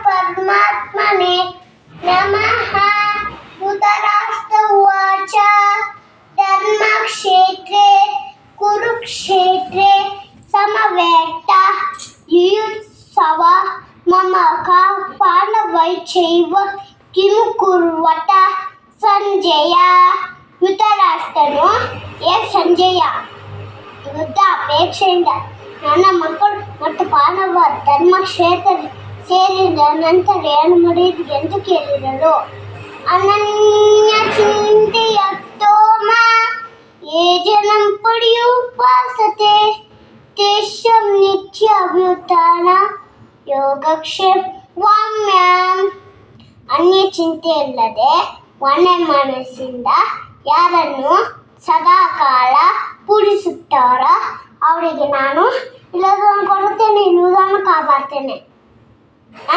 परमात्मने नमः। धृतराष्ट्र उवाच धर्मक्षेत्रे कुरुक्षेत्रे समवेतः युयुत्सवः ममः पाण्डवैश्चैव किं कुर्वत ಸಂಜಯ. ಧೃತರಾಷ್ಟ್ರನು ಸಂಜಯ ಯುದ್ಧ ಅಪೇಕ್ಷೆಯಿಂದ ನನ್ನ ಮಕ್ಕಳು ಮತ್ತು ಪಾಂಡವರು ಧರ್ಮಕ್ಷೇತ್ರ ಸೇರಿದ ನಂತರ ಏನು ಮಾಡಿದ್ರು ಎಂದು ಕೇಳಿದರು. ಅನನ್ಯ ಚಿಂತೆಯತ್ತೋಮ ಯೇ ಜನಂ ಪರ್ಯುಪಾಸತೆ ತೇಷಾಂ ನಿತ್ಯ ಅಭ್ಯುತ್ಥಾನ ಯೋಗಕ್ಷೇಮ ವಾಮ್ಯಂ. ಅನ್ಯ ಚಿಂತೆ ಇಲ್ಲದೆ ಒಳ್ಳೆ ಮನಸ್ಸಿಂದ ಯಾರನ್ನು ಸದಾ ಕಾಲ ಪೂಜಿಸುತ್ತಾರೋ ಅವರಿಗೆ ನಾನು ಇಲ್ಲದನ್ನು ಕೊಡುತ್ತೇನೆ, ಇಲ್ಲದನ್ನು ಕಾಪಾಡ್ತೇನೆ.